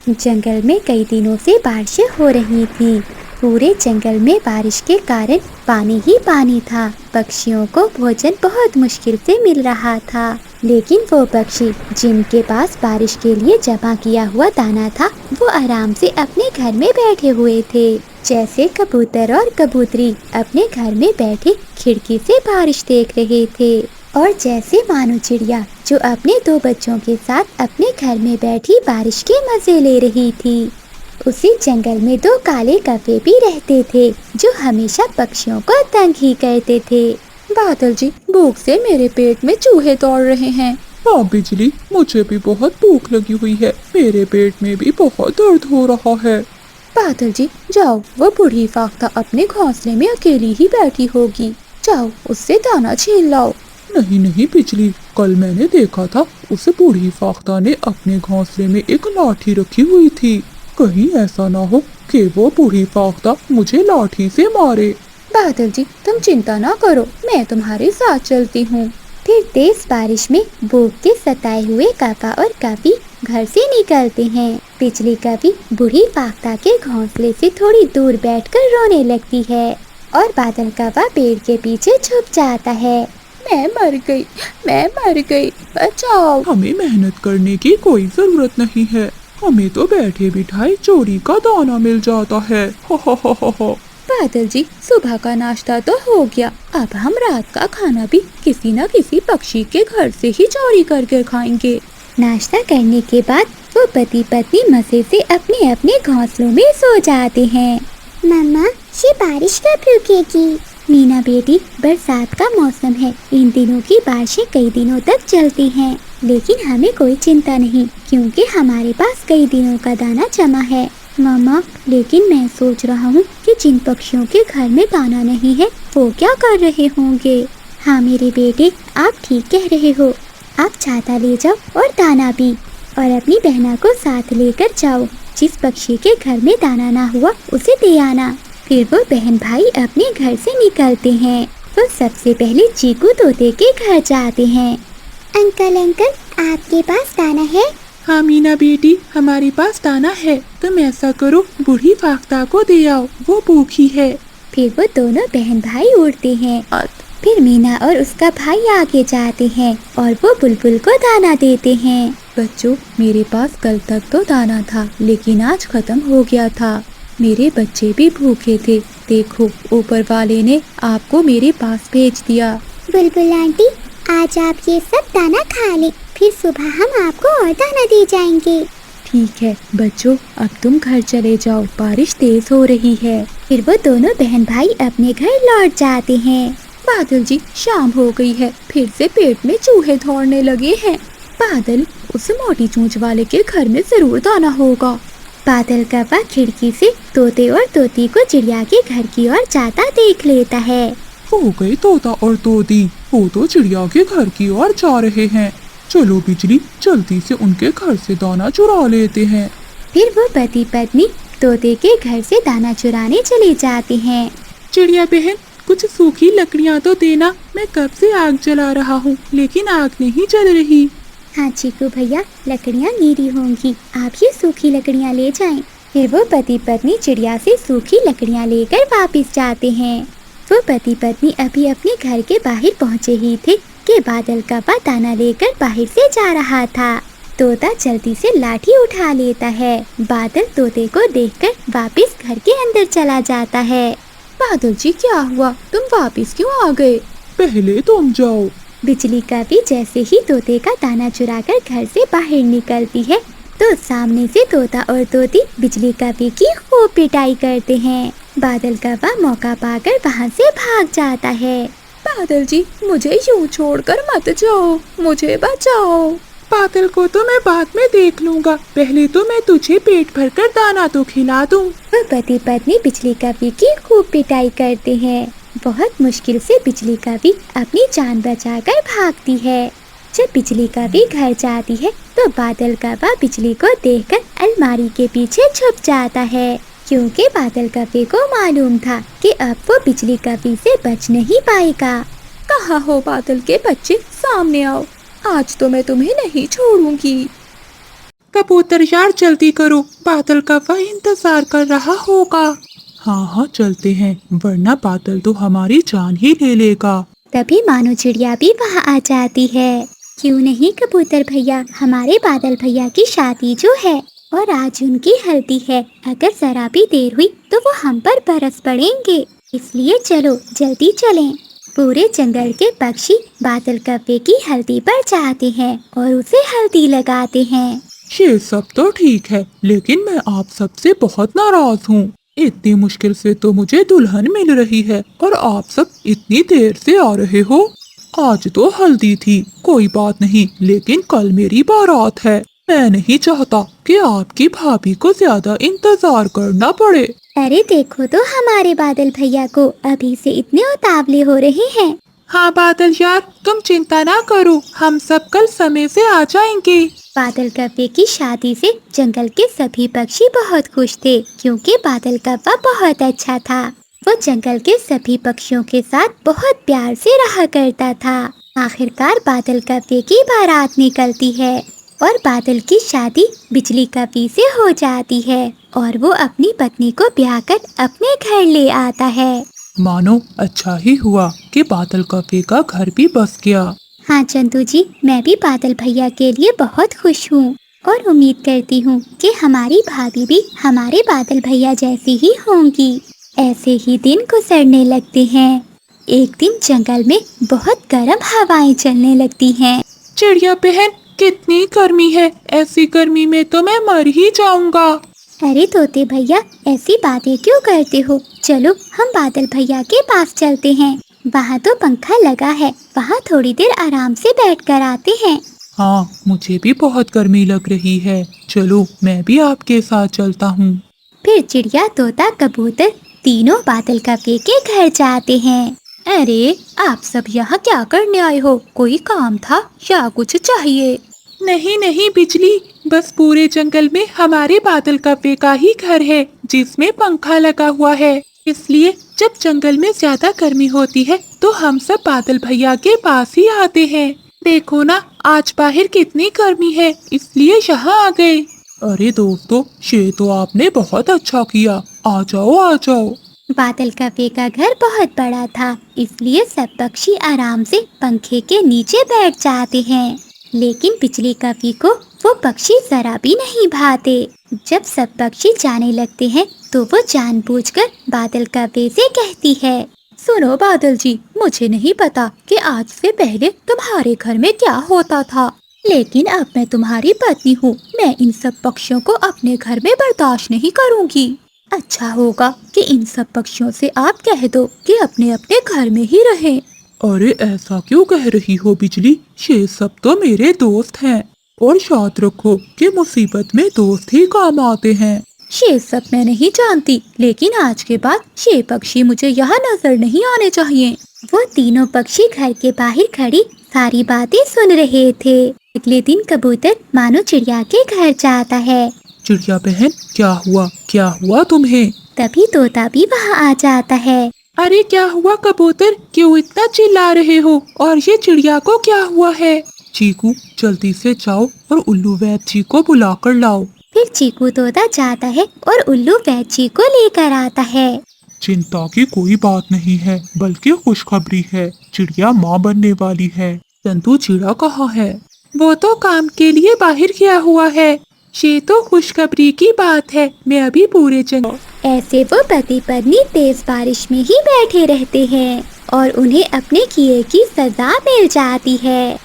जंगल में कई दिनों से बारिशें हो रही थी। पूरे जंगल में बारिश के कारण पानी ही पानी था। पक्षियों को भोजन बहुत मुश्किल से मिल रहा था, लेकिन वो पक्षी जिनके पास बारिश के लिए जमा किया हुआ दाना था, वो आराम से अपने घर में बैठे हुए थे। जैसे कबूतर और कबूतरी अपने घर में बैठे खिड़की से बारिश देख रहे थे, और जैसे मानो चिड़िया जो अपने दो बच्चों के साथ अपने घर में बैठी बारिश के मजे ले रही थी। उसी जंगल में दो काले कौवे भी रहते थे, जो हमेशा पक्षियों को तंग ही करते थे। बादल जी, भूख से मेरे पेट में चूहे दौड़ रहे हैं। हाँ बिजली, मुझे भी बहुत भूख लगी हुई है। मेरे पेट में भी बहुत दर्द हो रहा है। बादल जी जाओ, वो बूढ़ी फाख्ता अपने घोंसले में अकेली ही बैठी होगी, जाओ उससे दाना छीन लाओ। नहीं नहीं बिजली, कल मैंने देखा था उस बूढ़ी फाख्ता ने अपने घोंसले में एक लाठी रखी हुई थी। कहीं ऐसा ना हो कि वो बूढ़ी फाख्ता मुझे लाठी से मारे। बादल जी तुम चिंता ना करो, मैं तुम्हारे साथ चलती हूँ। फिर तेज बारिश में भूख के सताए हुए काका और काफी घर से निकलते हैं। बिजली कभी बूढ़ी फाख्ता के घोंसले से थोड़ी दूर बैठकर रोने लगती है, और बादल कौवा पेड़ के पीछे छुप जाता है। मैं मर गई, बचाओ। हमें मेहनत करने की कोई जरूरत नहीं है, हमें तो बैठे बिठाए चोरी का दाना मिल जाता है। हो हो। बादल जी, सुबह का नाश्ता तो हो गया, अब हम रात का खाना भी किसी न किसी पक्षी के घर से ही चोरी करके खाएंगे। नाश्ता करने के बाद वो पति पत्नी मजे से अपने अपने घोंसलों में सो जाते हैं। मम्मा, ये बारिश कब रुकेगी? मीना बेटी, बरसात का मौसम है, इन दिनों की बारिशें कई दिनों तक चलती हैं, लेकिन हमें कोई चिंता नहीं, क्योंकि हमारे पास कई दिनों का दाना जमा है। मामा, लेकिन मैं सोच रहा हूँ कि जिन पक्षियों के घर में दाना नहीं है, वो क्या कर रहे होंगे। हाँ मेरे बेटे, आप ठीक कह रहे हो। आप छाता ले जाओ और दाना भी, और अपनी बहना को साथ लेकर जाओ। जिस पक्षी के घर में दाना ना हुआ उसे दे आना। फिर वो बहन भाई अपने घर से निकलते हैं। वो सबसे पहले चीकू तोते के घर जाते हैं। अंकल, आपके पास दाना है? हाँ मीना बेटी, हमारे पास दाना है। तुम ऐसा करो, बूढ़ी फाख्ता को दे आओ, वो भूखी है। फिर वो दोनों बहन भाई उड़ते हैं। फिर मीना और उसका भाई आगे जाते हैं और वो बुलबुल को दाना देते हैं। बच्चों, मेरे पास कल तक तो दाना था, लेकिन आज खत्म हो गया था। मेरे बच्चे भी भूखे थे। देखो, ऊपर वाले ने आपको मेरे पास भेज दिया। बुलबुल आंटी, आज आप ये सब दाना खा लें, फिर सुबह हम आपको और दाना दे जाएंगे। ठीक है बच्चों, अब तुम घर चले जाओ, बारिश तेज हो रही है। फिर वो दोनों बहन भाई अपने घर लौट जाते हैं। बादल जी, शाम हो गई है, फिर से पेट में चूहे दौड़ने लगे हैं। बादल, उस मोटी चोंच वाले के घर में जरूर दाना होगा। बादल कौवा खिड़की से तोते और तोती को चिड़िया के घर की ओर जाता देख लेता है। हो गए तोता और तोती, वो तो चिड़िया के घर की ओर जा रहे हैं। चलो बिजली, जल्दी से उनके घर से दाना चुरा लेते हैं। फिर वो पति पत्नी तोते के घर से दाना चुराने चले जाते हैं। चिड़िया बहन, कुछ सूखी लकड़ियाँ तो देना, मैं कब से आग जला रहा हूँ, लेकिन आग नहीं जल रही। हाँ चीकू भैया, लकड़ियाँ गीली होंगी, आप ये सूखी लकड़ियाँ ले जाएं। फिर वो पति पत्नी चिड़िया से सूखी लकड़ियाँ लेकर वापस जाते हैं। वो पति पत्नी अभी अपने घर के बाहर पहुँचे ही थे कि बादल कौवा दाना लेकर बाहर से जा रहा था। तोता जल्दी से लाठी उठा लेता है। बादल तोते को देखकर वापस घर के अंदर चला जाता है। बादल जी, क्या हुआ, तुम वापस क्यों आ गए? पहले तुम जाओ। बिजली कौवी जैसे ही तोते का दाना चुराकर घर से बाहर निकलती है, तो सामने से तोता और तोती बिजली कौवी की खूब पिटाई करते हैं। बादल कौवा मौका पाकर वहाँ से भाग जाता है। बादल जी, मुझे यूं छोड़कर मत जाओ, मुझे बचाओ। बादल को तो मैं बाद में देख लूँगा, पहले तो मैं तुझे पेट भर कर दाना तो खिला दूँ। वह पति पत्नी बिजली कौवी की खूब पिटाई करते हैं। बहुत मुश्किल से बिजली कौवी अपनी जान बचाकर भागती है। जब बिजली कौवी घर जाती है, तो बादल कौवा बिजली को देखकर अलमारी के पीछे छुप जाता है, क्योंकि बादल कौवे को मालूम था कि अब वो बिजली कौवी से बच नहीं पाएगा। कहाँ हो बादल के बच्चे, सामने आओ, आज तो मैं तुम्हें नहीं छोड़ूंगी। कबूतर यार जल्दी करो, बादल का वह इंतजार कर रहा होगा। हाँ हाँ चलते हैं, वरना बादल तो हमारी जान ही ले लेगा। तभी मानो चिड़िया भी वहाँ आ जाती है। क्यों नहीं कबूतर भैया, हमारे बादल भैया की शादी जो है और आज उनकी हल्दी है, अगर जरा भी देर हुई तो वो हम पर बरस पड़ेंगे, इसलिए चलो जल्दी चलें। पूरे जंगल के पक्षी बादल कव्वे की हल्दी पर जाते हैं और उसे हल्दी लगाते हैं। ये सब तो ठीक है, लेकिन मैं आप सबसे बहुत नाराज हूँ। इतनी मुश्किल से तो मुझे दुल्हन मिल रही है और आप सब इतनी देर से आ रहे हो। आज तो हल्दी थी, कोई बात नहीं, लेकिन कल मेरी बारात है। मैं नहीं चाहता कि आपकी भाभी को ज्यादा इंतजार करना पड़े। अरे देखो तो हमारे बादल भैया को अभी से इतने उतावले हो रहे हैं। हाँ बादल यार, तुम चिंता ना करो, हम सब कल समय से आ जाएंगे। बादल कव्वे की शादी से जंगल के सभी पक्षी बहुत खुश थे, क्योंकि बादल कव्वा बहुत अच्छा था। वो जंगल के सभी पक्षियों के साथ बहुत प्यार से रहा करता था। आखिरकार बादल कव्वे की बारात निकलती है और बादल की शादी बिजली कव्वे से हो जाती है और वो अपनी पत्नी को ब्याह कर अपने घर ले आता है। मानो अच्छा ही हुआ कि बादल कव्वे का घर भी बस गया। हाँ चंदू जी, मैं भी बादल भैया के लिए बहुत खुश हूँ और उम्मीद करती हूँ कि हमारी भाभी भी हमारे बादल भैया जैसी ही होंगी। ऐसे ही दिन गुजरने लगते हैं। एक दिन जंगल में बहुत गर्म हवाएं चलने लगती हैं। चिड़िया बहन, कितनी गर्मी है, ऐसी गर्मी में तो मैं मर ही जाऊंगा। अरे तोते भैया, ऐसी बातें क्यों करते हो? चलो हम बादल भैया के पास चलते हैं, वहाँ तो पंखा लगा है, वहाँ थोड़ी देर आराम से बैठकर आते हैं। हाँ मुझे भी बहुत गर्मी लग रही है, चलो मैं भी आपके साथ चलता हूँ। फिर चिड़िया तोता कबूतर तीनों बादल कव्वे के घर जाते हैं। अरे आप सब यहाँ क्या करने आए हो? कोई काम था या कुछ चाहिए? नहीं नहीं बिजली, बस पूरे जंगल में हमारे बादल कव्वे का ही घर है जिसमें पंखा लगा हुआ है, इसलिए जब जंगल में ज्यादा गर्मी होती है तो हम सब बादल भैया के पास ही आते हैं। देखो ना, आज बाहर कितनी गर्मी है, इसलिए यहाँ आ गए। अरे दोस्तों, ये तो आपने बहुत अच्छा किया, आ जाओ आ जाओ। बादल कव्वे का घर बहुत बड़ा था, इसलिए सब पक्षी आराम से पंखे के नीचे बैठ जाते हैं। लेकिन बिजली कव्वे को वो पक्षी जरा भी नहीं भाते। जब सब पक्षी जाने लगते हैं तो वो जानबूझकर बादल कव्वे से कहती है, सुनो बादल जी, मुझे नहीं पता कि आज से पहले तुम्हारे घर में क्या होता था, लेकिन अब मैं तुम्हारी पत्नी हूँ। मैं इन सब पक्षियों को अपने घर में बर्दाश्त नहीं करूँगी। अच्छा होगा कि इन सब पक्षियों से आप कह दो कि अपने अपने घर में ही रहें। अरे ऐसा क्यों कह रही हो बिजली, ये सब तो मेरे दोस्त हैं और याद रखो कि मुसीबत में दोस्त ही काम आते हैं। ये सब मैं नहीं जानती, लेकिन आज के बाद ये पक्षी मुझे यहाँ नजर नहीं आने चाहिए। वो तीनों पक्षी घर के बाहर खड़ी सारी बातें सुन रहे थे। अगले दिन कबूतर मानो चिड़िया के घर जाता है। चिड़िया बहन, क्या हुआ तुम्हें? तभी तोता भी वहाँ आ जाता है। अरे क्या हुआ कबूतर, क्यों इतना चिल्ला रहे हो? और ये चिड़िया को क्या हुआ है? चीकू जल्दी से जाओ और उल्लू वैद जी को बुला कर लाओ। फिर चीकू तोता जाता है और उल्लू वैद जी को लेकर आता है। चिंता की कोई बात नहीं है, बल्कि खुशखबरी है, चिड़िया माँ बनने वाली है। चंदू चिड़ा कहाँ है? वो तो काम के लिए बाहर गया हुआ है। ये तो खुशखबरी की बात है, मैं अभी पूरे जंगल। ऐसे वो पति पत्नी तेज बारिश में ही बैठे रहते हैं और उन्हें अपने किए की सजा मिल जाती है।